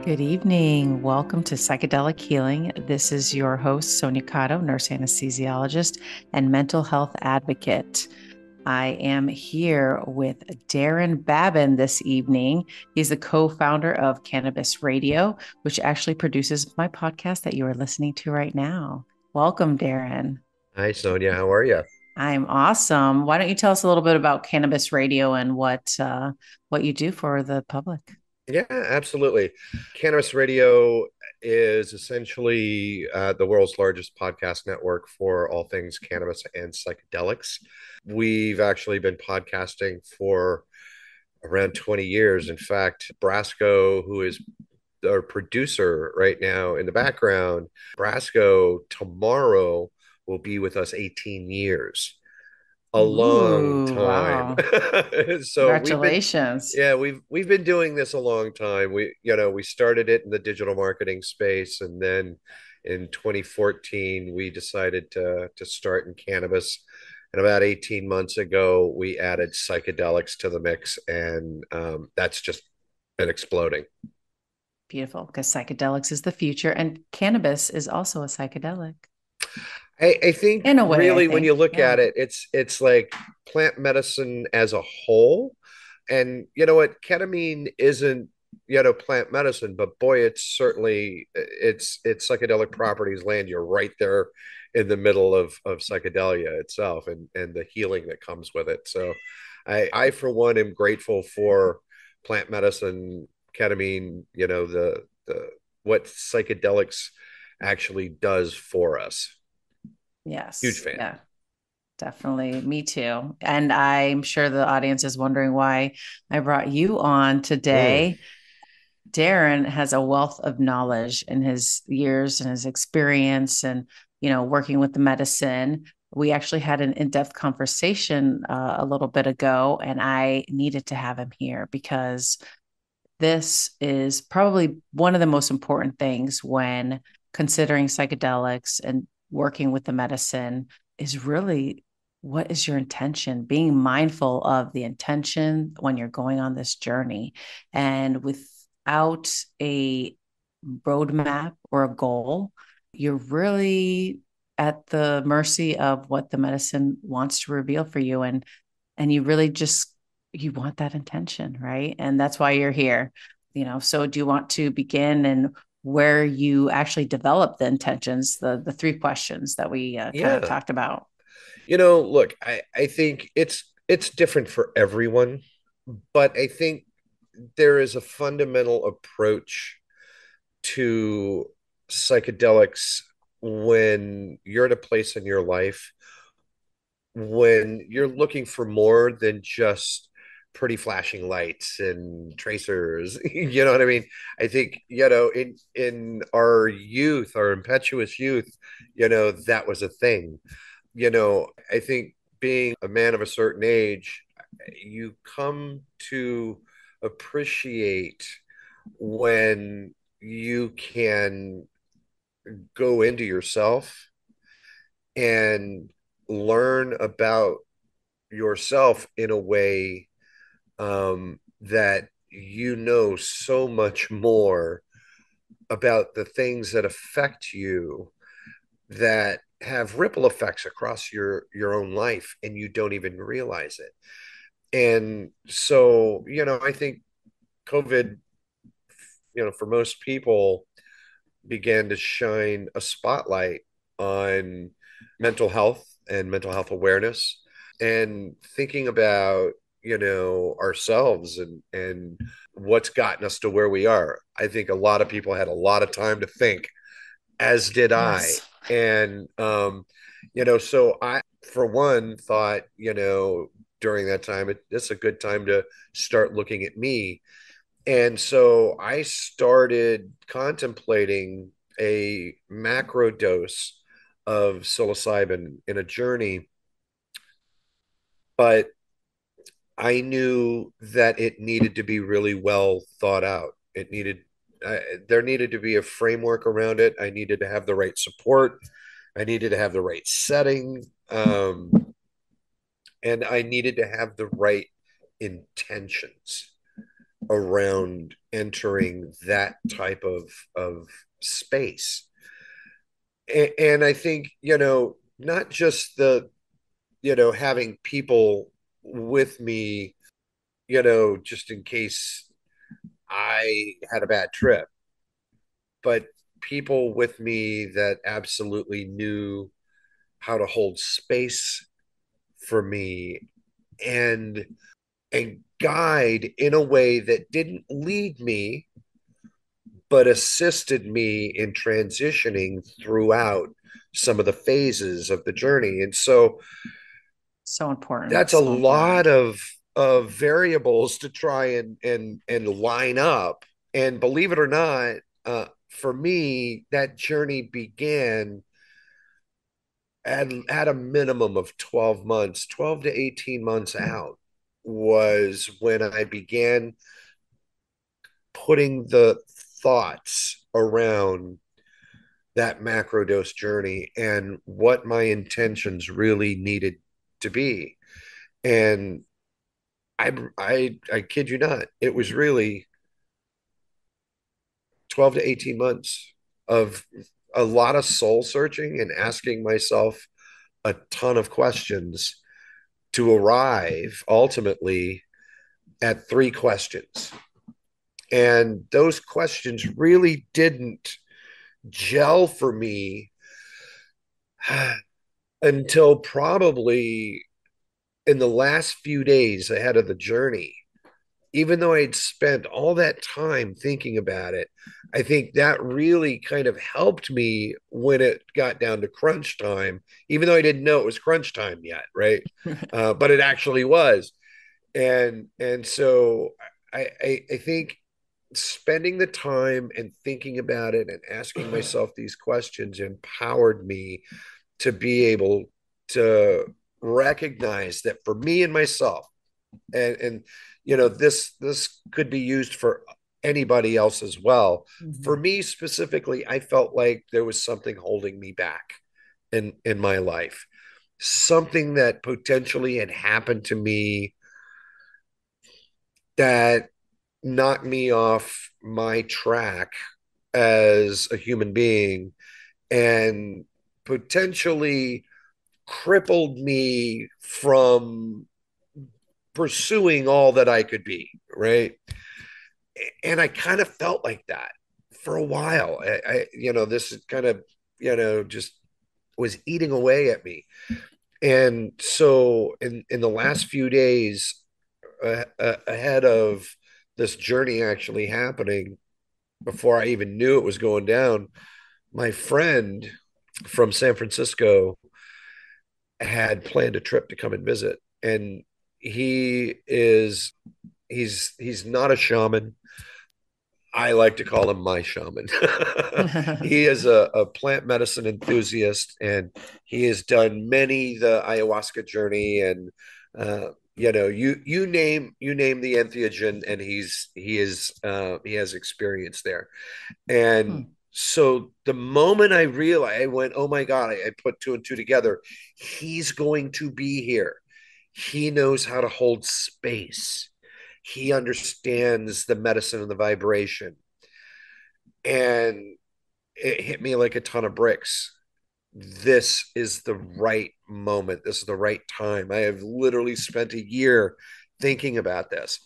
Good evening. Welcome to Psychedelic Healing. This is your host, Sonia, nurse anesthesiologist and mental health advocate. I am here with Daron Babin this evening. He's the co-founder of Cannabis Radio, which actually produces my podcast that you are listening to right now. Welcome, Darren. Hi, Sonia. How are you? I'm awesome. Why don't you tell us a little bit about Cannabis Radio and what you do for the public? Yeah, absolutely. Cannabis Radio is essentially the world's largest podcast network for all things cannabis and psychedelics. We've actually been podcasting for around 20 years. In fact, Brasco, who is our producer right now in the background, Brasco tomorrow will be with us 18 years. A long Ooh, time. wow. So Congratulations. we've been doing this a long time. We started it in the digital marketing space, and then in 2014 we decided to start in cannabis. And about 18 months ago, we added psychedelics to the mix, and that's just been exploding. Beautiful, because psychedelics is the future, and cannabis is also a psychedelic. I think In a way, I really when you think. look Yeah. at it, it's like plant medicine as a whole. And you know what? Ketamine isn't, plant medicine, but boy, it's psychedelic properties land you right there in the middle of psychedelia itself and the healing that comes with it. So I for one am grateful for plant medicine, ketamine, the what psychedelics actually does for us. Huge Yes. fan. Yeah. Definitely. Me too. And I'm sure the audience is wondering why I brought you on Mm. today. Darren has a wealth of knowledge in his years and his experience and, working with the medicine. We actually had an in-depth conversation a little bit ago, and I needed to have him here because this is probably one of the most important things when considering psychedelics and working with the medicine is really what is your intention? Being mindful of the intention when you're going on this journey. And without a roadmap or a goal, you're really at the mercy of what the medicine wants to reveal for you. And you really just you want that intention, right? And that's why you're here. So do you want to begin and where you actually develop the intentions, the three questions that we kind of Yeah. talked about? Look, I think it's different for everyone, but I think there is a fundamental approach to psychedelics when you're at a place in your life when you're looking for more than just pretty flashing lights and tracers. You know what I mean? I think, in our youth, our impetuous youth, that was a thing. I think being a man of a certain age, you come to appreciate when you can go into yourself and learn about yourself in a way that you know so much more about the things that affect you that have ripple effects across your own life and you don't even realize it. And so, I think COVID, for most people began to shine a spotlight on mental health and mental health awareness and thinking about ourselves and what's gotten us to where we are. I think a lot of people had a lot of time to think, as did I. Yes. And so I for one thought, during that time it's a good time to start looking at me. And so I started contemplating a macro dose of psilocybin in a journey, but I knew that it needed to be really well thought out. There needed to be a framework around it. I needed to have the right support. I needed to have the right setting. And I needed to have the right intentions. around entering that type of space. And I think, not just having people with me, just in case I had a bad trip, but people with me that absolutely knew how to hold space for me and and guide in a way that didn't lead me but assisted me in transitioning throughout some of the phases of the journey. And so So important. that's a So important. lot of variables to try and line up. And believe it or not, for me, that journey began at a minimum of 12 months, 12 to 18 months out was when I began putting the thoughts around that macro dose journey and what my intentions really needed to be. And I kid you not, it was really 12 to 18 months of a lot of soul searching and asking myself a ton of questions to arrive ultimately at three questions. And those questions really didn't gel for me until probably in the last few days ahead of the journey. Even though I'd spent all that time thinking about it, I think that really kind of helped me when it got down to crunch time, even though I didn't know it was crunch time yet, right? But it actually was. And so I think spending the time and thinking about it and asking myself these questions empowered me to be able to recognize that for me and myself, and this could be used for anybody else as well. For Mhm. me specifically, I felt like there was something holding me back in my life, something that potentially had happened to me that knocked me off my track as a human being and potentially crippled me from pursuing all that I could be, right? And I kind of felt like that for a while. This is kind of, just was eating away at me. And so in the last few days ahead of this journey actually happening, before I even knew it was going down, my friend from San Francisco had planned a trip to come and visit. And he is he's not a shaman. I like to call him my shaman. He is a plant medicine enthusiast, and he has done many the ayahuasca journey, and you name the entheogen, and he has experience there. Hmm. And so the moment I realized, I went, oh my God, I put two and two together. He's going to be here. He knows how to hold space. He understands the medicine and the vibration. And it hit me like a ton of bricks. This is the right moment. This is the right time. I have literally spent a year thinking about this,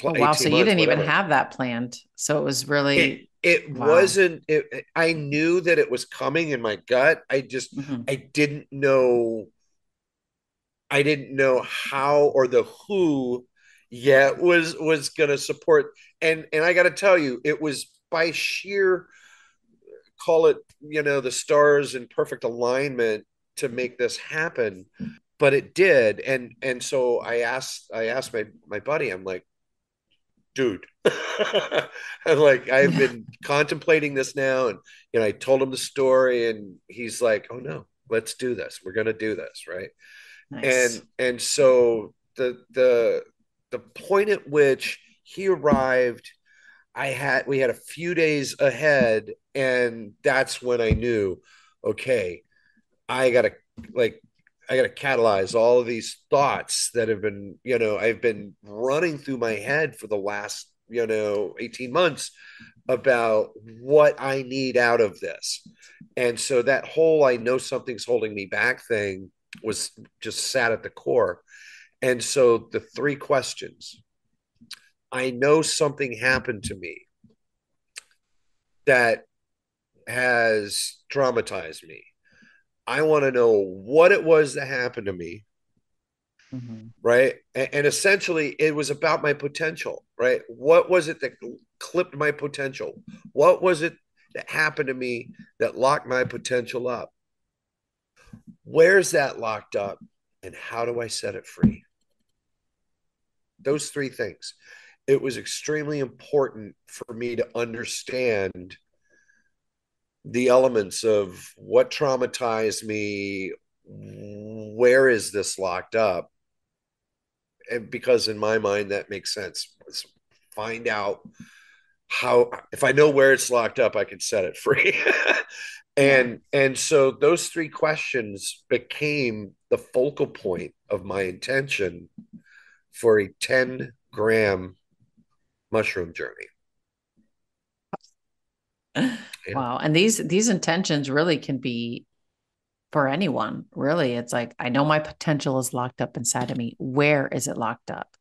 Oh, wow. So 18 you months, didn't even whatever. have that planned. So it was it really, it wow. wasn't it, I knew that it was coming in my gut. Hmm. I didn't know how or the who yet was going to support. And I got to tell you, it was by sheer, call it, the stars in perfect alignment to make this happen. But it did. And so I asked my buddy, I'm like, dude, I'm like, I've been contemplating this now. And, I told him the story, and he's like, oh no, let's do this. We're going to do this. Right. Nice. And so the point at which he arrived, we had a few days ahead, and that's when I knew, okay, I gotta like I gotta catalyze all of these thoughts that have been, I've been running through my head for the last 18 months about what I need out of this. And so that whole I know something's holding me back thing was just sat at the core. And so the three questions: I know something happened to me that has traumatized me. I want to know what it was that happened to me, Mhm. right? And essentially, it was about my potential, right? What was it that clipped my potential? What was it that happened to me that locked my potential up? Where's that locked up? And how do I set it free? Those three things. It was extremely important for me to understand the elements of what traumatized me, where is this locked up, and because in my mind that makes sense. Let's find out how, if I know where it's locked up, I can set it free. Yeah. And so those three questions became the focal point of my intention for a 10-gram mushroom journey. Yeah. Wow. And these intentions really can be for anyone. Really, it's like I know my potential is locked up inside of me. Where is it locked up?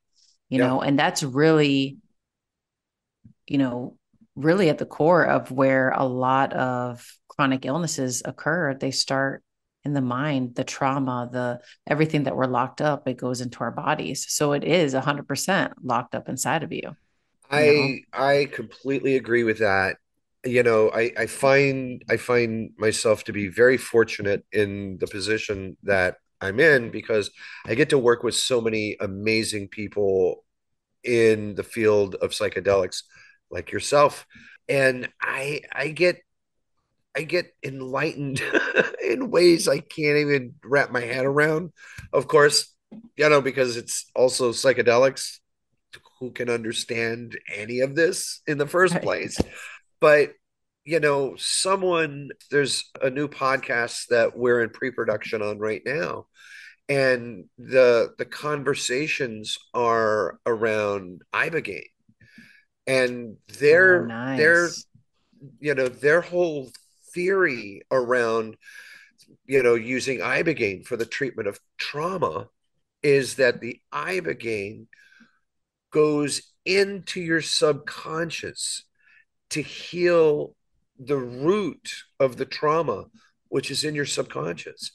Yeah. And that's really, you know, really at the core of where a lot of chronic illnesses occur. They start in the mind, the trauma, the everything that we're locked up, it goes into our bodies. So it is 100% locked up inside of you, you know? I completely agree with that. I find myself to be very fortunate in the position that I'm in because I get to work with so many amazing people in the field of psychedelics like yourself. And I get enlightened in ways I can't even wrap my head around. Of course, because it's also psychedelics. Who can understand any of this in the first Right. place? But there's a new podcast that we're in pre-production on right now, and the conversations are around ibogaine, and Oh, their nice. their whole theory around using ibogaine for the treatment of trauma is that the ibogaine goes into your subconscious to heal the root of the trauma, which is in your subconscious.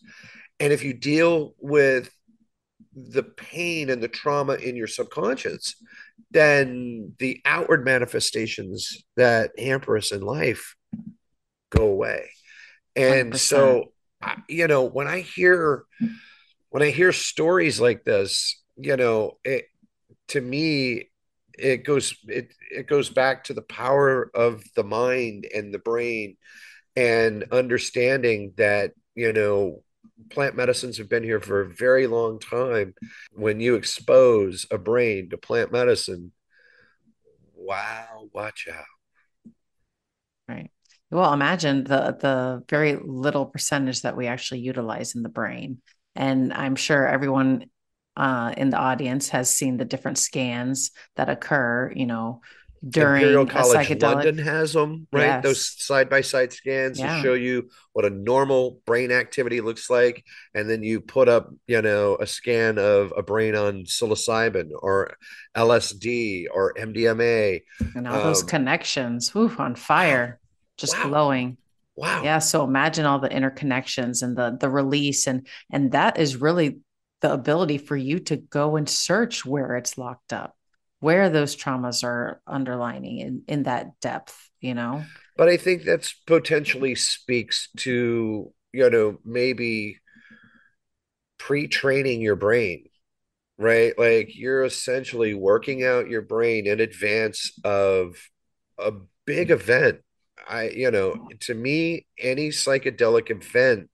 And if you deal with the pain and the trauma in your subconscious, then the outward manifestations that hamper us in life go away. And 100%. so, when I hear stories like this, to me, it goes back to the power of the mind and the brain, and understanding that plant medicines have been here for a very long time. When you expose a brain to plant medicine, wow, watch out. Right. Well, imagine the very little percentage that we actually utilize in the brain. And I'm sure everyone in the audience has seen the different scans that occur, Imperial during a College psychedelic. London has them, right? Those Yes. side by side scans that Yeah. show you what a normal brain activity looks like. And then you put up, a scan of a brain on psilocybin or LSD or MDMA. And all those Um, connections, whew, on wow, fire, just wow, glowing. wow. Yeah, so imagine all the interconnections and the release, and that is really the ability for you to go and search where it's locked up, where those traumas are underlining in that depth. But I think that's potentially speaks to, maybe pre-training your brain, right? Like you're essentially working out your brain in advance of a big event. To me, any psychedelic event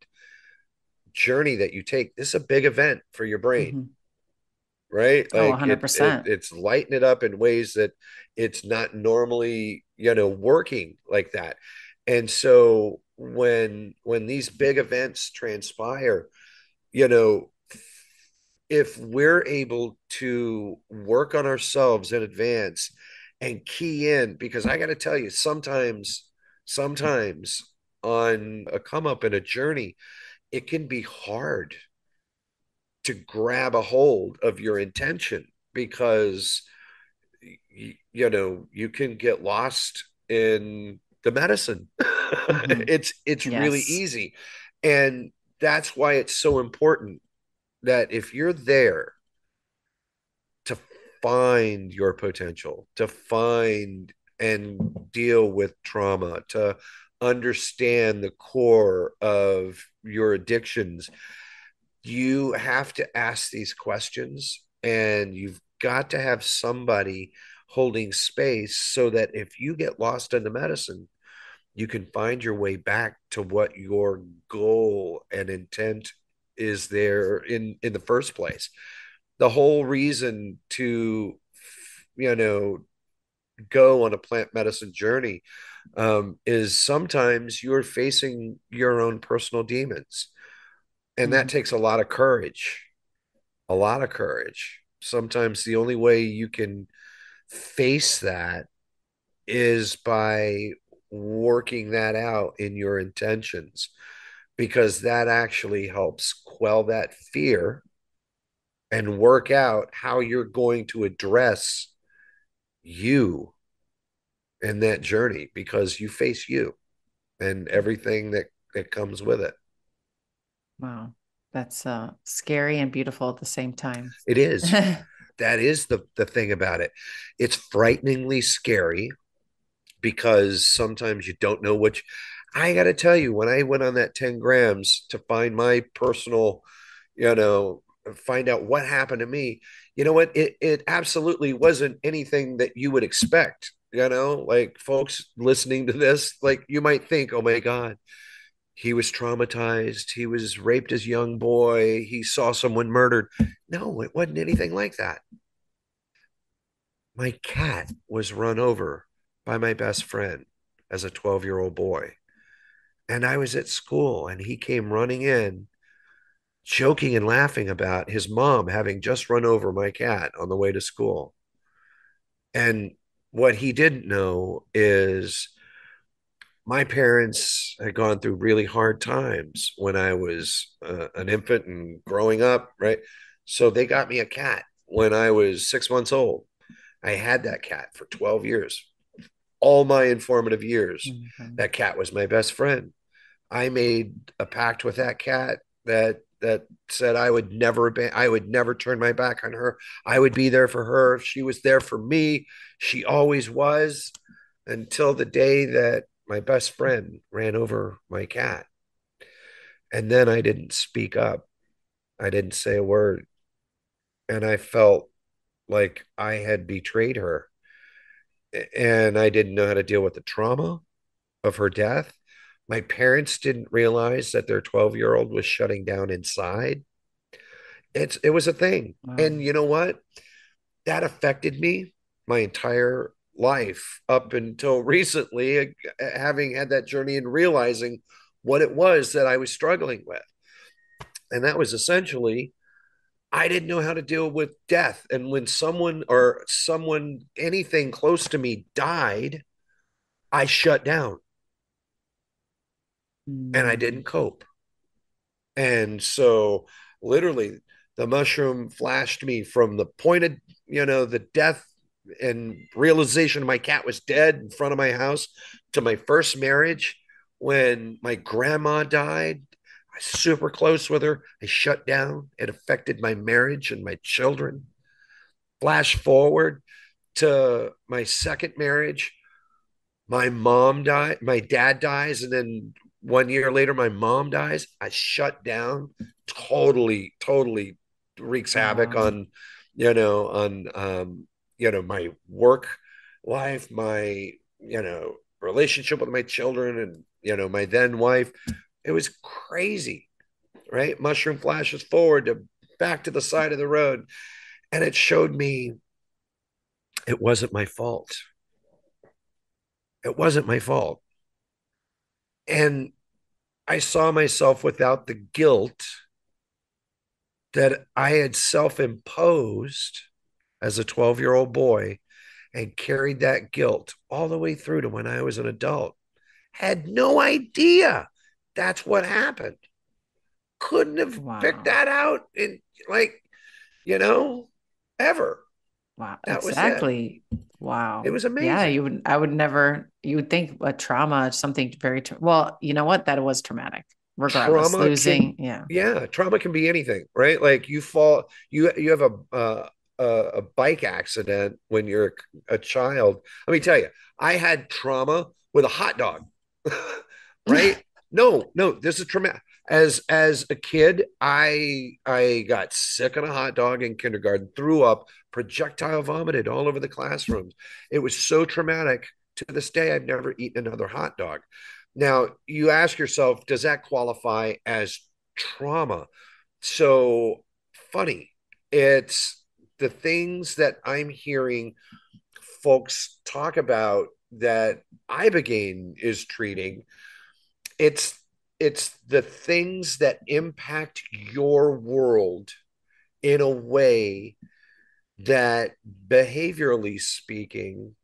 journey that you take, this is a big event for your brain, Mhm. right? Oh, Like100%. it's lighting it up in ways that it's not normally, working like that. And so when these big events transpire, you know, if we're able to work on ourselves in advance and key in, because I got to tell you, sometimes on a come up in a journey, it can be hard to grab a hold of your intention because you can get lost in the medicine. Hmm. It's really Yes. easy. And that's why it's so important that if you're there to find your potential, to find and deal with trauma, to understand the core of your addictions, you have to ask these questions, and you've got to have somebody holding space so that if you get lost in the medicine, you can find your way back to what your goal and intent is there in the first place. The whole reason to you know go on a plant medicine journey is sometimes you're facing your own personal demons, and that Hmm. takes a lot of courage, a lot of courage. Sometimes the only way you can face that is by working that out in your intentions, because that actually helps quell that fear and work out how you're going to address you in that journey, because you face you and everything that comes with it. Wow. That's scary and beautiful at the same time. It is. That is the thing about it. It's frighteningly scary because sometimes you don't know which. I got to tell you, when I went on that 10 grams to find my personal, you know, find out what happened to me, you know what? It absolutely wasn't anything that you would expect. Like folks listening to this, like you might think, oh my God, he was traumatized. He was raped as a young boy. He saw someone murdered. No, it wasn't anything like that. My cat was run over by my best friend as a 12-year-old boy. And I was at school and he came running in, joking and laughing about his mom having just run over my cat on the way to school. And what he didn't know is my parents had gone through really hard times when I was an infant and growing up, right? So they got me a cat when I was 6 months old. I had that cat for 12 years, all my informative years. Mhm. That cat was my best friend. I made a pact with that cat that said I would never turn my back on her. I would be there for her. She was there for me. She always was, until the day that my best friend ran over my cat. And then I didn't speak up. I didn't say a word. And I felt like I had betrayed her. And I didn't know how to deal with the trauma of her death. My parents didn't realize that their 12-year-old was shutting down inside. It was a thing. Wow. And you know what? That affected me my entire life up until recently, having had that journey and realizing what it was that I was struggling with. And that was essentially, I didn't know how to deal with death. And when someone, anything close to me died, I shut down and I Mm. didn't cope. And so literally the mushroom flashed me from the point of, the death and realization my cat was dead in front of my house, to my first marriage when my grandma died. I was super close with her. I shut down. It affected my marriage and my children. Flash forward to my second marriage, my mom died, my dad dies, and then 1 year later my mom dies. I shut down. Totally wreaks havoc Wow. on my work life, my relationship with my children, and my then wife. It was crazy, right? Mushroom flashes forward to back to the side of the road, and it showed me it wasn't my fault. It wasn't my fault. And I saw myself without the guilt that I had self imposed as a 12-year-old boy, and carried that guilt all the way through to when I was an adult. Had no idea that's what happened. Couldn't have picked Wow. that out in, like, you know, ever. Wow. That was it. Exactly. It Wow. was Yeah, amazing. I would never, you would think a trauma is something very, well, you know what? That was traumatic, regardless. Trauma can, Losing. Yeah. yeah, trauma can be anything, right? Like you fall, you have a bike accident when you're a child. Let me tell you, I had trauma with a hot dog, right? No, no, this is traumatic. As a kid, I got sick on a hot dog in kindergarten, threw up, projectile vomited all over the classrooms. It was so traumatic. To this day, I've never eaten another hot dog. Now, you ask yourself, does that qualify as trauma? So funny. It's the things that I'm hearing folks talk about that Ibogaine is treating. It's it's the things that impact your world in a way that, behaviorally speaking,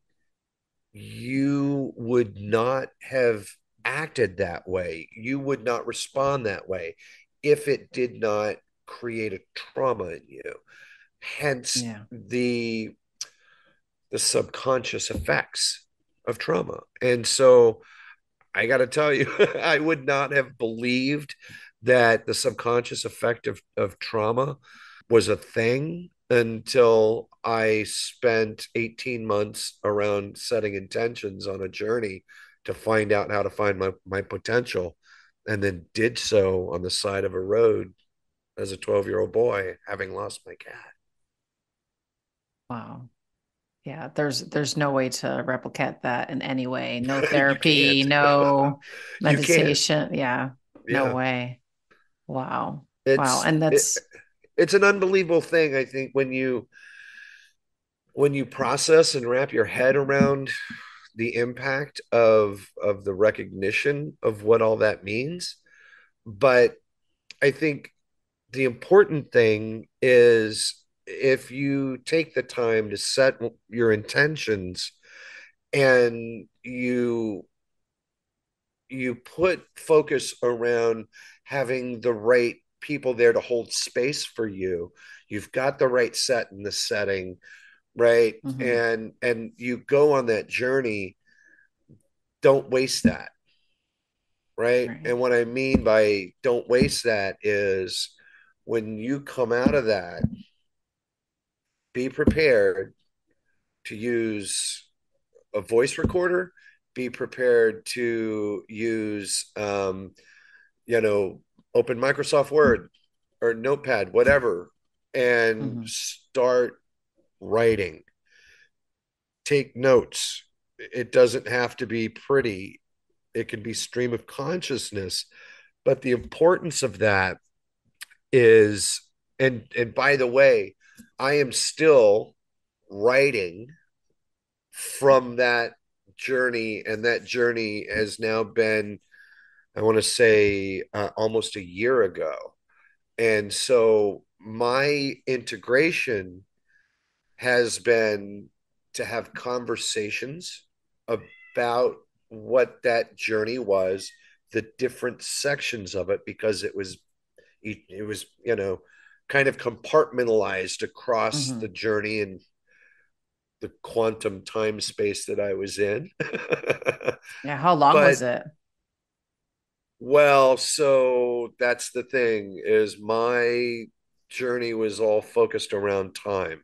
you would not have acted that way. You would not respond that way if it did not create a trauma in you. Hence Yeah. the subconscious effects of trauma. And so I got to tell you, I would not have believed that the subconscious effect of trauma was a thing until I spent 18 months around setting intentions on a journey to find out how to find my potential, and then did so on the side of a road as a 12-year-old boy, having lost my cat. Wow. Yeah, there's no way to replicate that in any way. No You therapy, can't. no You can't. meditation. Yeah, no Yeah. way. Wow. Wow. It's And it, that's it's an unbelievable thing, I think, when you process and wrap your head around the impact of the recognition of what all that means. But I think the important thing is, if you take the time to set your intentions, and you put focus around having the right people there to hold space for you, you've got the right set in the setting, right? mhm, And you go on that journey, don't waste that, right? right. And what I mean by don't waste that is, when you come out of that, be prepared to use a voice recorder, be prepared to use, you know, open Microsoft Word or Notepad, whatever, and Mhm, start writing. Take notes. It doesn't have to be pretty, it can be stream of consciousness. But the importance of that is, and by the way, I am still writing from that journey, and that journey has now been, I want to say, almost a year ago. And so my integration has been to have conversations about what that journey was, the different sections of it, because it was, kind of compartmentalized across the mhm. journey and the quantum time space that I was in. Yeah, how long was But, it? well, so that's the thing, is my journey was all focused around time.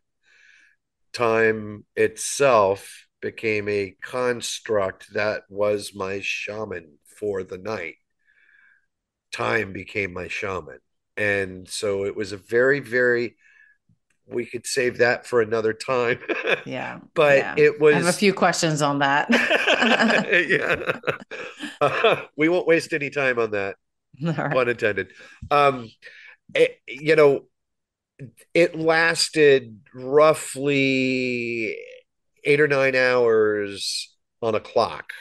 Time itself became a construct that was my shaman for the night. Time became my shaman. And so it was a very, very, we could save that for another time. Yeah, But yeah. it I have a was, few questions on that. yeah. We won't waste any time on that, All right. pun intended. Um, it, you know, it lasted roughly 8 or 9 hours on a clock,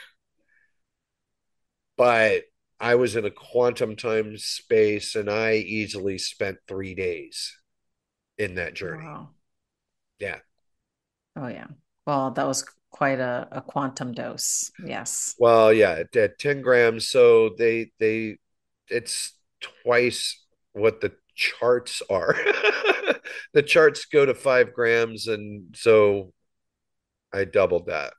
but I was in a quantum time space, and I easily spent 3 days in that journey. Wow. Yeah. Oh yeah. Well, that was quite a quantum dose. Yes. Well, yeah, at 10 grams. So it's twice what the charts are. The charts go to 5 grams. And so I doubled that.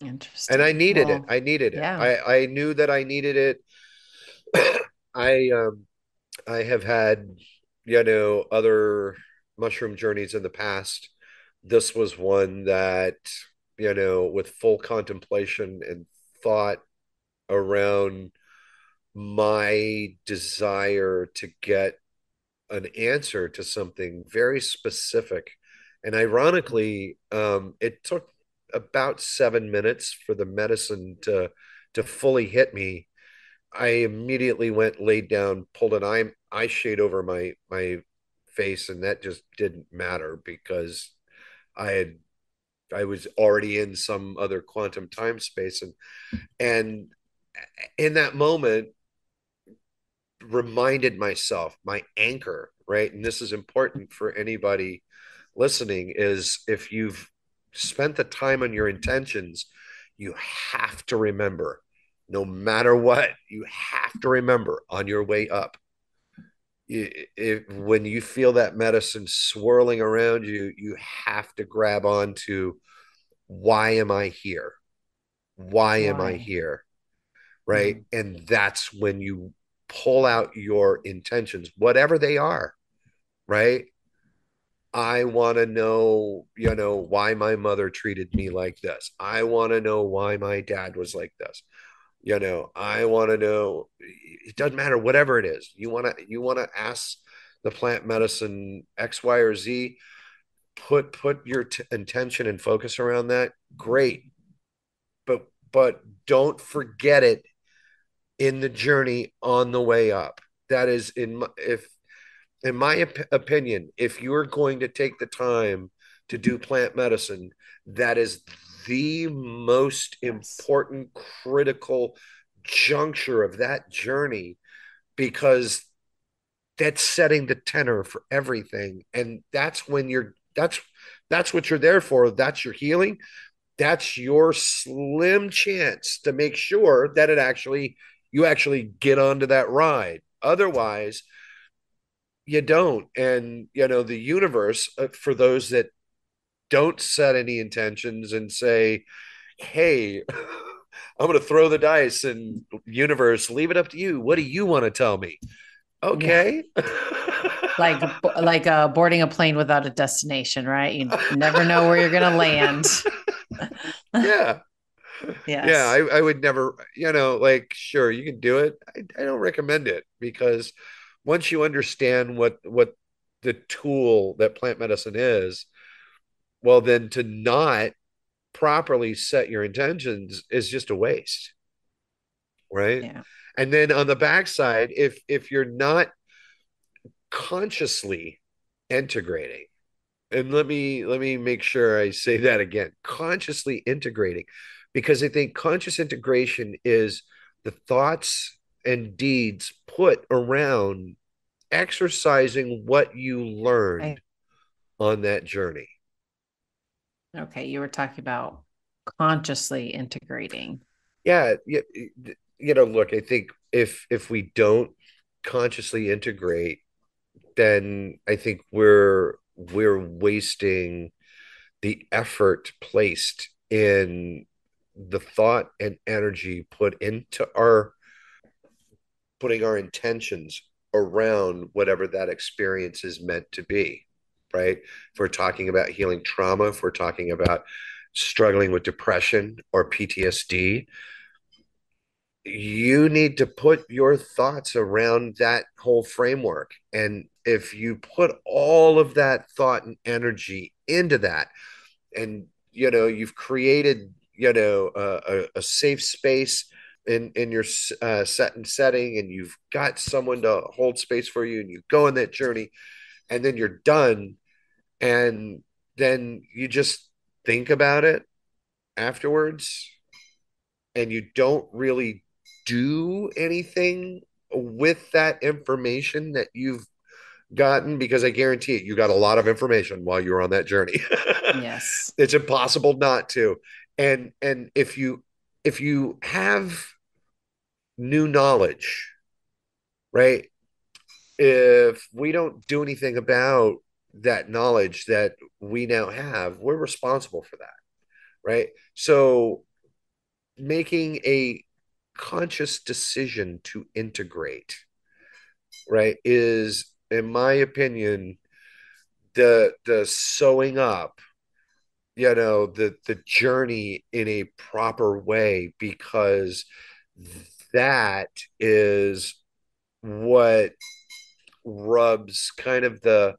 And I Interesting. needed it. Well, I needed it. yeah. I knew that I needed it. I have had, other mushroom journeys in the past. This was one that, with full contemplation and thought around my desire to get an answer to something very specific. And ironically, it took about 7 minutes for the medicine to fully hit me. I immediately went, laid down, pulled an eye shade over my face, and that just didn't matter because I had I was already in some other quantum time space, and in that moment reminded myself my anchor, right? And this is important for anybody listening, is if you've spent the time on your intentions, you have to remember, no matter what, you have to remember on your way up. When you feel that medicine swirling around you, you have to grab onto, why am I here? Why am I Why? here? Right. Mm. And that's when you pull out your intentions, whatever they are, right? I want to know, why my mother treated me like this. I want to know why my dad was like this. I want to know, it doesn't matter, whatever it is. You want to ask the plant medicine X, Y, or Z, put your intention and focus around that. Great. But don't forget it in the journey on the way up. That is, in my opinion, if you're going to take the time to do plant medicine, that is the most Yes. important, critical juncture of that journey, because that's setting the tenor for everything. And that's what you're there for. That's your healing. That's your slim chance to make sure that you actually get onto that ride. Otherwise, you don't. And the universe, for those that don't set any intentions and say, hey, I'm going to throw the dice, and universe, leave it up to you, what do you want to tell me? Yeah. Okay. Like boarding a plane without a destination, right? You never know where you're going to land. Yeah. Yeah, Yes. I would never, like, sure, you can do it. I don't recommend it, because once you understand what the tool that plant medicine is, well, then to not properly set your intentions is just a waste, right? Yeah. And then on the backside, if you're not consciously integrating, and let me make sure I say that again, consciously integrating, because I think conscious integration is the thoughts and deeds put around exercising what you learned I, on that journey. okay. You were talking about consciously integrating. Yeah, look, I think if we don't consciously integrate, then I think we're wasting the effort placed in the thought and energy put into putting our intentions around whatever that experience is meant to be, right? If we're talking about healing trauma, if we're talking about struggling with depression or PTSD, you need to put your thoughts around that whole framework. And if you put all of that thought and energy into that, and you've created a safe space in your set and setting, and you've got someone to hold space for you, and you go on that journey, and then you're done, and then you just think about it afterwards, and you don't really do anything with that information that you've gotten, because I guarantee it, you got a lot of information while you were on that journey. Yes. It's impossible not to. And if you have new knowledge, right? If we don't do anything about that knowledge that we now have, we're responsible for that, right? So making a conscious decision to integrate, right, is, in my opinion, the sewing up, the journey in a proper way, because that is what rubs kind of the,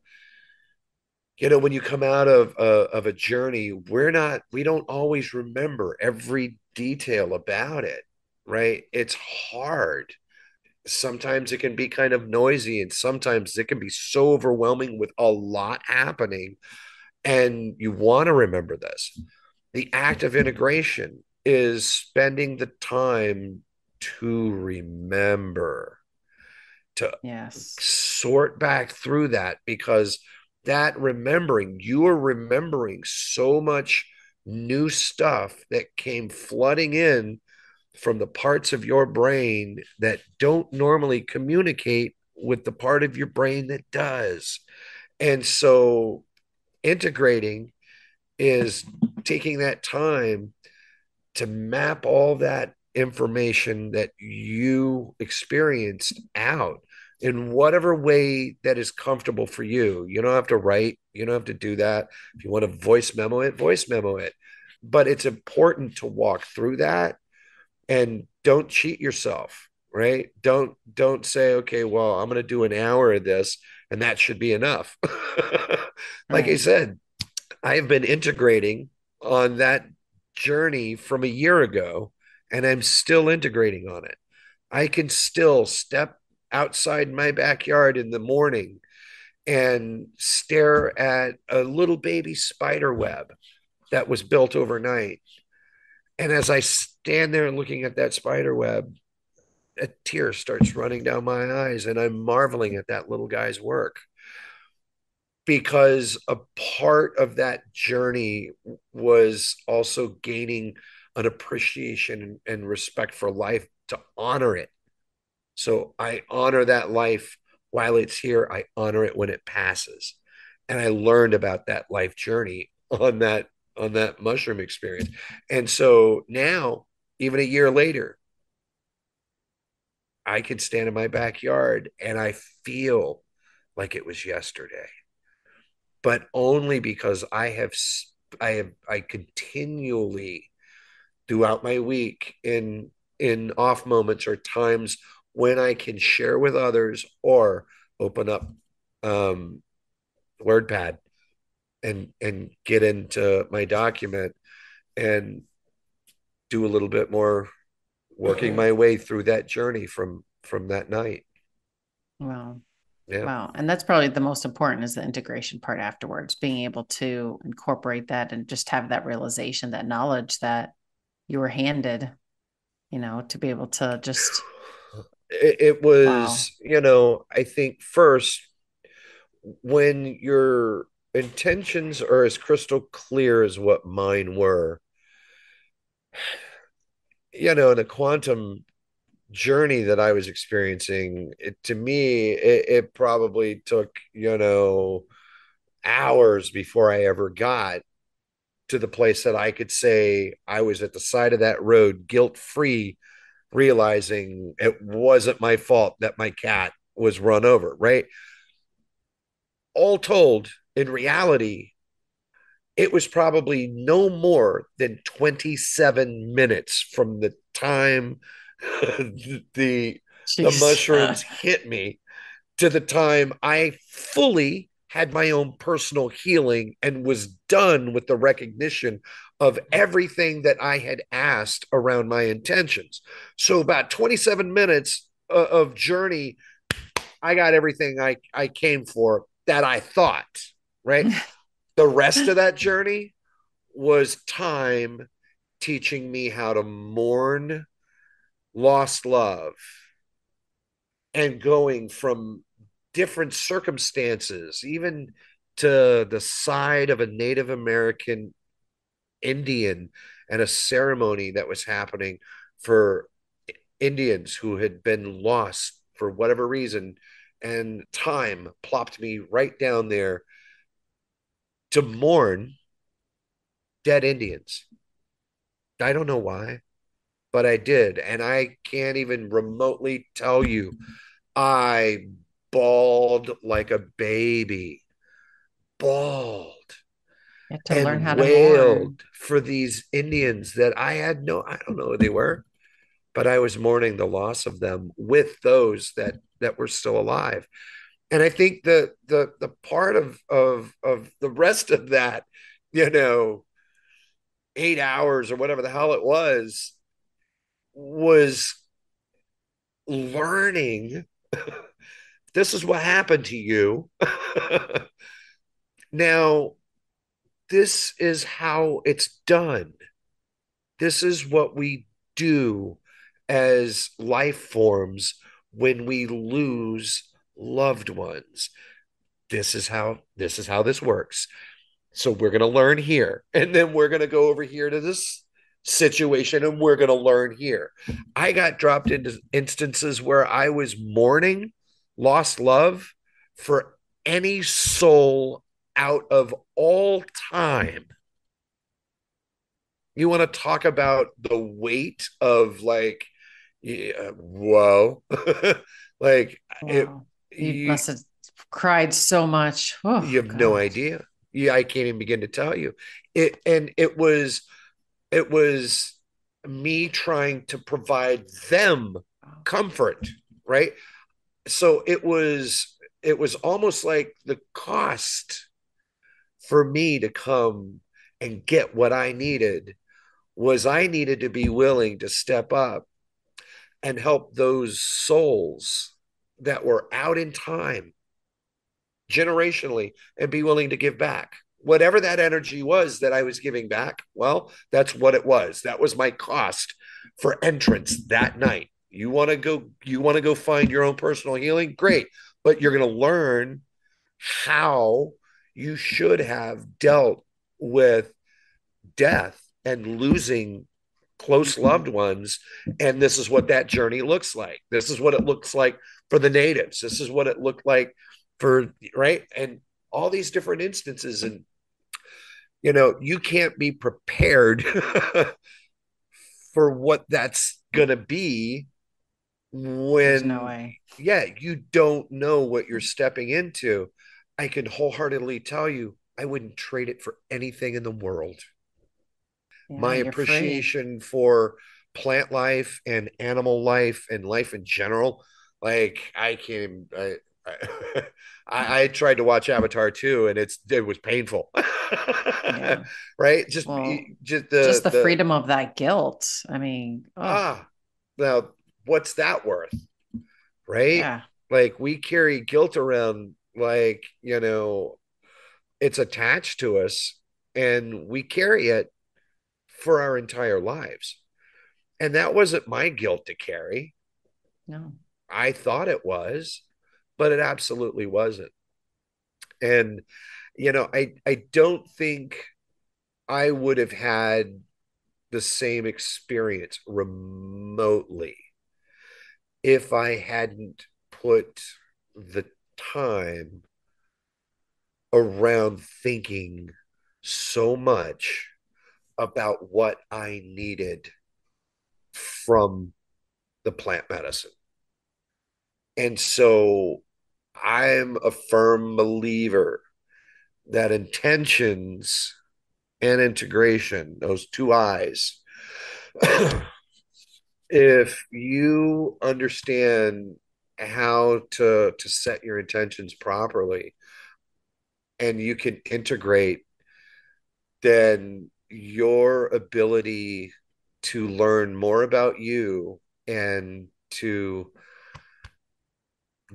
when you come out of a journey, we don't always remember every detail about it, right? It's hard. Sometimes it can be kind of noisy, and sometimes it can be so overwhelming with a lot happening, and you want to remember this. The act of integration is spending the time to remember, to Yes. sort back through that, because that remembering, you are remembering so much new stuff that came flooding in from the parts of your brain that don't normally communicate with the part of your brain that does. And so integrating is taking that time to map all that information that you experienced out in whatever way that is comfortable for you. You don't have to write, you don't have to do that. If you want to voice memo it. But it's important to walk through that, and don't cheat yourself, right? Don't say, okay, well, I'm going to do an hour of this and that should be enough. Like I Right. said, I have been integrating on that journey from a year ago, and I'm still integrating on it. I can still step outside my backyard in the morning and stare at a little baby spider web that was built overnight. And as I stand there looking at that spider web, a tear starts running down my eyes, and I'm marveling at that little guy's work, because a part of that journey was also gaining an appreciation and respect for life, to honor it. So I honor that life while it's here. I honor it when it passes. And I learned about that life journey on that mushroom experience. And so now, even a year later, I can stand in my backyard and I feel like it was yesterday, but only because I continually throughout my week, in off moments or times when I can share with others or open up um, WordPad and get into my document and do a little bit more, working my way through that journey from that night. Wow. Yeah. Wow. And that's probably the most important is the integration part afterwards, being able to incorporate that and just have that realization, that knowledge that you were handed, to be able to just, It wow. was, I think first, when your intentions are as crystal clear as what mine were, in a quantum journey that I was experiencing, to me, it probably took, hours before I ever got to the place that I could say I was at the side of that road, guilt free, realizing it wasn't my fault that my cat was run over, right? All told, in reality, it was probably no more than 27 minutes from the time the the Jeez. mushrooms hit me to the time I fully had my own personal healing and was done with the recognition of everything that I had asked around my intentions. So about 27 minutes of journey, I got everything I came for that I thought, right? The rest of that journey was time teaching me how to mourn lost love, and going from different circumstances, even to the side of a Native American Indian and a ceremony that was happening for Indians who had been lost for whatever reason. And time plopped me right down there to mourn dead Indians. I don't know why, but I did. And I can't even remotely tell you, I bawled like a baby, bawled You have to learn and how to wailed mourn. for these Indians that I don't know who they were, but I was mourning the loss of them with those that were still alive. And I think the part of the rest of that, you know, 8 hours or whatever the hell it was learning this is what happened to you. Now, this is how it's done. This is what we do as life forms when we lose loved ones. This is how this works. So we're going to learn here, and then we're going to go over here to this situation, and we're going to learn here. I got dropped into instances where I was mourning lost love for any soul out of all time. You want to talk about the weight of like, yeah, whoa, like it. Wow. You You must have cried so much. you Oh have no God. idea. Yeah, I can't even begin to tell you it. And it was me trying to provide them Wow. comfort, right? So it was almost like the cost for me to come and get what I needed was I needed to be willing to step up and help those souls that were out in time generationally and be willing to give back. Whatever that energy was that I was giving back, well, that's what it was. That was my cost for entrance that night. You want to go find your own personal healing? Great. But you're going to learn how you should have dealt with death and losing close Mhm. loved ones. And this is what that journey looks like. This is what it looks like for the natives. This is what it looked like for, right? And all these different instances. And, you can't be prepared for what that's going to be There's no when, way. yeah, you don't know what you're stepping into. I can wholeheartedly tell you, I wouldn't trade it for anything in the world. Yeah, My you're free. appreciation for plant life and animal life and life in general. Like I can't. I, I tried to watch Avatar too, and it was painful. Yeah. Right? Well, Just just the the freedom of that guilt. I mean, oh, ah now what's that worth? Right? yeah. Like we carry guilt around like it's attached to us, and we carry it for our entire lives. And that wasn't my guilt to carry. No. I thought it was, but it absolutely wasn't. And, I don't think I would have had the same experience remotely if I hadn't put the time around thinking so much about what I needed from the plant medicine. And so I'm a firm believer that intentions and integration, those two eyes, if you understand how to set your intentions properly and you can integrate, then your ability to learn more about you and to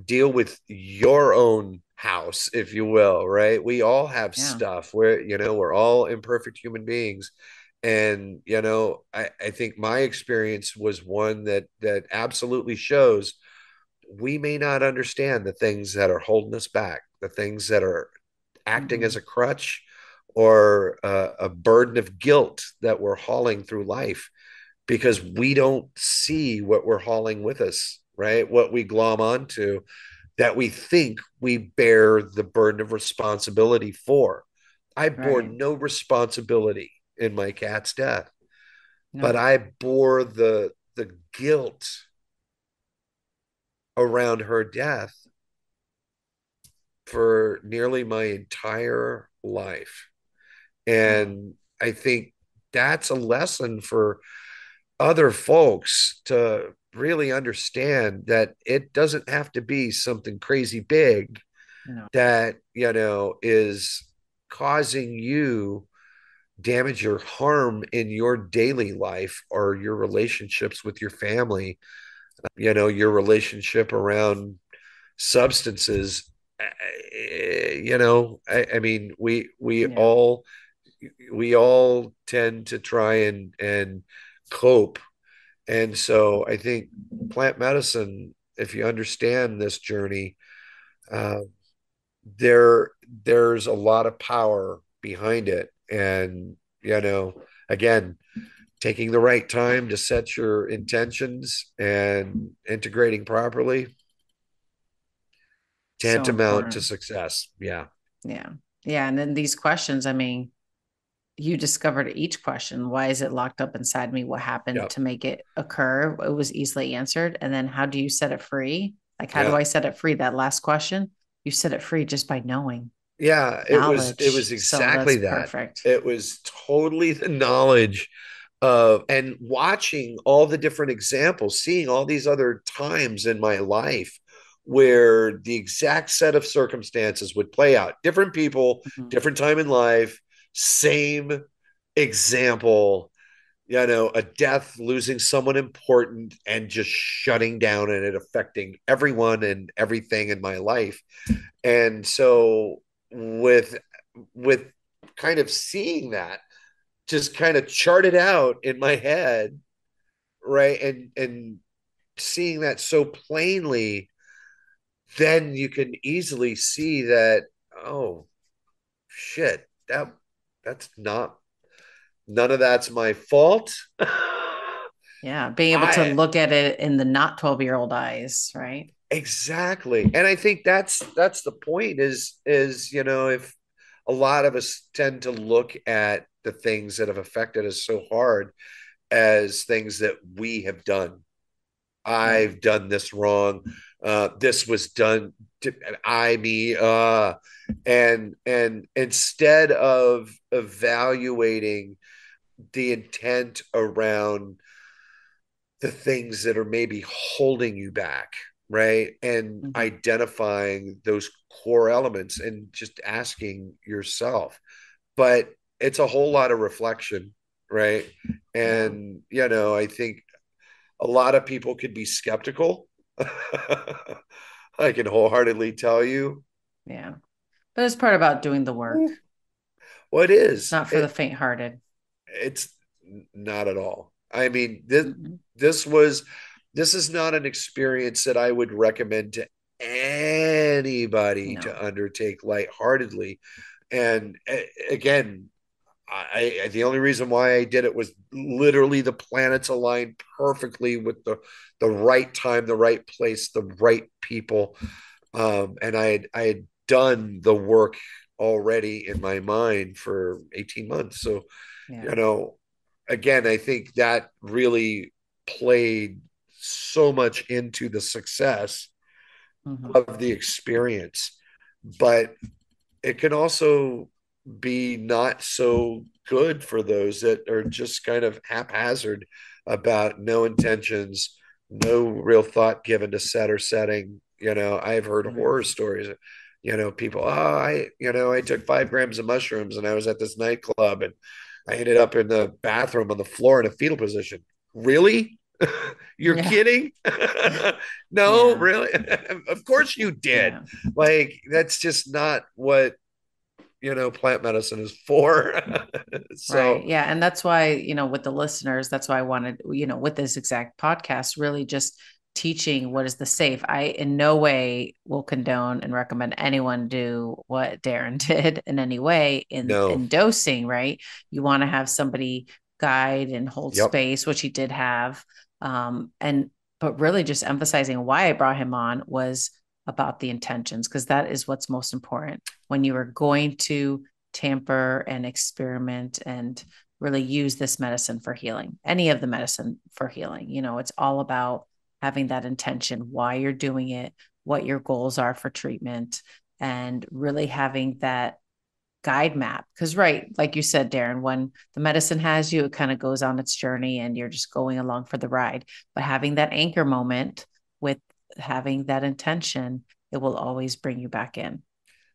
deal with your own house, if you will, right? We all have Yeah. stuff where, we're all imperfect human beings. And, I think my experience was one that absolutely shows we may not understand the things that are holding us back, the things that are acting as Mm-hmm. a crutch or a burden of guilt that we're hauling through life because we don't see what we're hauling with us, right? What we glom onto that we think we bear the burden of responsibility for. I bore Right. no responsibility in my cat's death, but No. I bore the guilt around her death for nearly my entire life. Wow. And I think that's a lesson for other folks to really understand that it doesn't have to be something crazy big No. that, is causing you damage or harm in your daily life or your relationships with your family, your relationship around substances. I mean, Yeah. we all tend to try and cope. And so I think plant medicine, if you understand this journey, uh, there there's a lot of power behind it. And, again, taking the right time to set your intentions and integrating properly, So tantamount to important. success. Yeah. Yeah. Yeah. And then these questions, I mean, you discovered each question. Why is it locked up inside me? What happened Yeah. to make it occur? It was easily answered. And then how do you set it free? Like, how do Yeah. I set it free? That last question, you set it free just by knowing Yeah, it was knowledge. So exactly that's that. perfect. It was totally the knowledge of and watching all the different examples, seeing all these other times in my life where the exact set of circumstances would play out. Different people, Mhm. different time in life, same example, a death, losing someone important and just shutting down and it affecting everyone and everything in my life. And so with with kind of seeing that just kind of charted out in my head, right? And seeing that so plainly, then you can easily see that, oh shit, that's not none of that's my fault. Yeah. Being able to I look at it in the not 12-year-old eyes, right? Exactly. And I think that's the point is, if a lot of us tend to look at the things that have affected us so hard as things that we have done. Yeah. I've done this wrong. This was done to me. And instead of evaluating the intent around the things that are maybe holding you back, right? And Mhm. identifying those core elements and just asking yourself. But it's a whole lot of reflection, right? Yeah. And, I think a lot of people could be skeptical. I can wholeheartedly tell you Yeah. But it's part about doing the work. what It's is not for the it. faint-hearted. It's not at all. I mean, this Mhm. this was this is not an experience that I would recommend to anybody No. to undertake lightheartedly. And again, the only reason why I did it was literally the planets aligned perfectly with the right time, the right place, the right people. And I had done the work already in my mind for 18 months. So, Yeah. you know, again, I think that really played so much into the success Mhm. of the experience. But it can also be not so good for those that are just kind of haphazard about no intentions, no real thought given to set or setting. I've heard Right. horror stories. People, I took 5 grams of mushrooms and I was at this nightclub and I ended up in the bathroom on the floor in a fetal position. Really? You're Yeah. kidding? No, Yeah. really? Of course you did. Yeah. Like, that's just not what plant medicine is for. Right. So Yeah. And that's why, with the listeners, that's why I wanted, with this exact podcast, really just teaching what is the safe. I in no way will condone and recommend anyone do what Darren did in any way No. in dosing, right? You want to have somebody guide and hold Yep. space, which he did have. And but really just emphasizing why I brought him on was about the intentions, because that is what's most important when you are going to tamper and experiment and really use this medicine for healing, any of the medicine for healing. It's all about having that intention, why you're doing it, what your goals are for treatment, and really having that guide map. Because, right, like you said, Darren, when the medicine has you, it kind of goes on its journey and you're just going along for the ride. But having that anchor moment with having that intention, it will always bring you back in.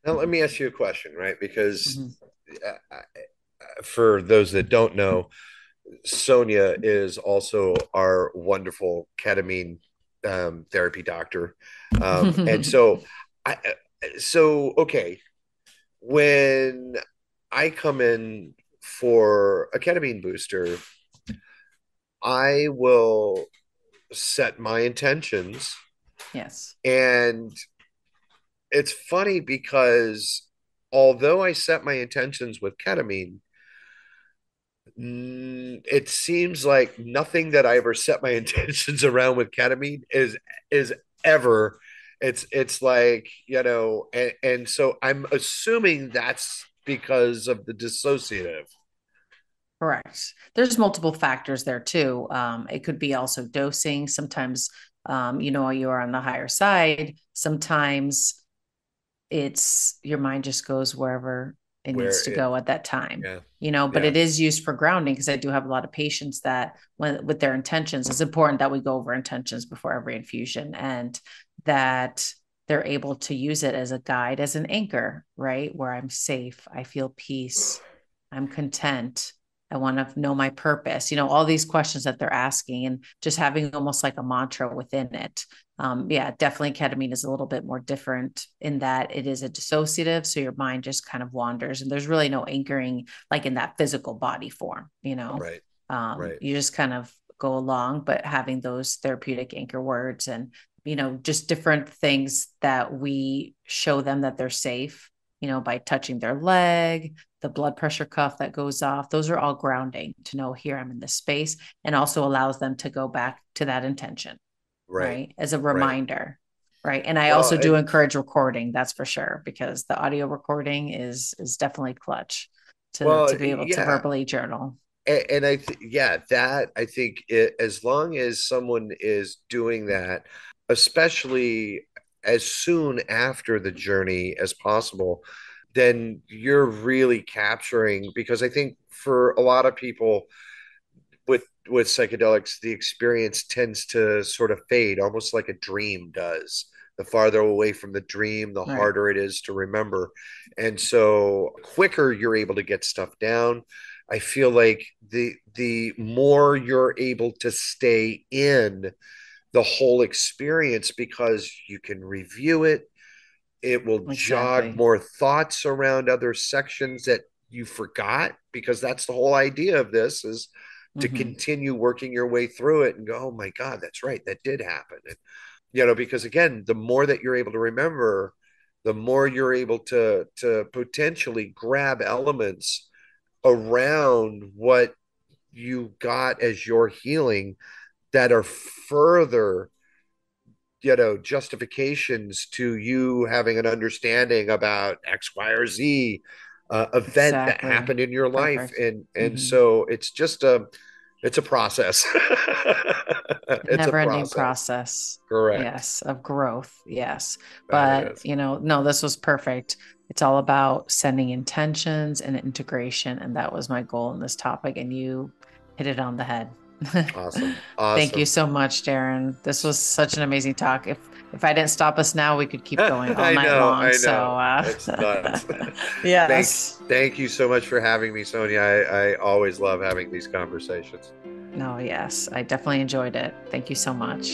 Now, let me ask you a question, right? Because Mm-hmm. for those that don't know, Sonia is also our wonderful ketamine therapy doctor. And so, I, okay, when I come in for a ketamine booster, I will set my intentions. Yes. And it's funny because although I set my intentions with ketamine, it seems like nothing that I ever set my intentions around with ketamine is ever. It's like, and so I'm assuming that's because of the dissociative. Correct. There's multiple factors there too. It could be also dosing. Sometimes, you are on the higher side. Sometimes it's your mind just goes wherever it Where needs to it go at that time, Yeah, but yeah, it is used for grounding, because I do have a lot of patients that when with their intentions, it's important that we go over intentions before every infusion, and that they're able to use it as a guide, as an anchor, right? Where I'm safe, I feel peace, I'm content, I want to know my purpose, all these questions that they're asking, and just having almost like a mantra within it. Yeah, definitely ketamine is a little bit more different in that it is a dissociative. So your mind just kind of wanders, and there's really no anchoring like in that physical body form. right, right, You just kind of go along, but having those therapeutic anchor words and, just different things that we show them that they're safe, by touching their leg, the blood pressure cuff that goes off. Those are all grounding to know, here I'm in this space, and also allows them to go back to that intention, right, right? As a right. reminder. Right. And I Well, also do and encourage recording, that's for sure, because the audio recording is definitely clutch to be able to yeah, verbally journal. and yeah, that I think as long as someone is doing that, especially as soon after the journey as possible, then you're really capturing, because I think for a lot of people with psychedelics, the experience tends to sort of fade, almost like a dream does. The farther away from the dream, the Right. harder it is to remember. And so quicker you're able to get stuff down. I feel like the more you're able to stay in the whole experience, because you can review it, it will jog Exactly. more thoughts around other sections that you forgot, because that's the whole idea of this, is to Mm-hmm. continue working your way through it and go, oh my God, that's right, that did happen. And, because again, the more that you're able to remember, the more you're able to potentially grab elements around what you got as your healing that are further, justifications to you having an understanding about X, Y, or Z event that Exactly. happened in your life. Perfect. And Mm-hmm. so it's a process. It's a Never ending process. process. Correct. Yes, of growth. Yes. That But, is no, this was perfect. It's all about sending intentions and integration. And that was my goal in this topic. And you hit it on the head. awesome. Thank you Awesome. so much, Darren. This was such an amazing talk. If I didn't stop us now, we could keep going all I night know, long. I So, know. It's nuts. thank yes. thank you so much for having me, Sonia. I always love having these conversations. No, yes, I definitely enjoyed it. Thank you so much.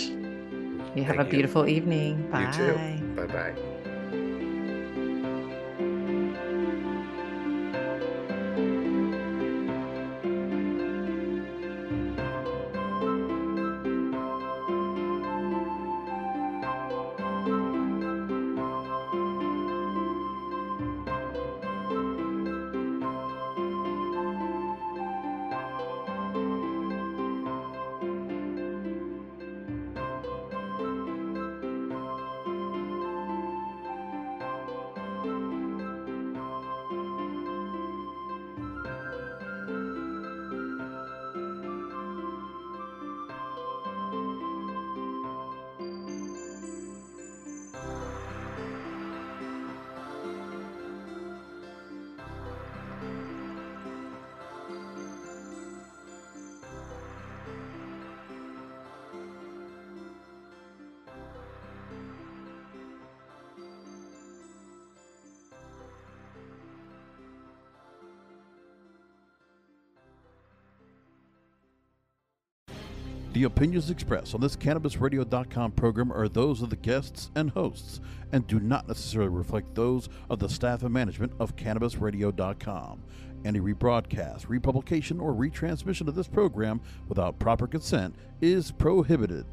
You have a Thank you. beautiful evening. You too. Bye. Bye bye. The opinions expressed on this CannabisRadio.com program are those of the guests and hosts and do not necessarily reflect those of the staff and management of CannabisRadio.com. Any rebroadcast, republication, or retransmission of this program without proper consent is prohibited.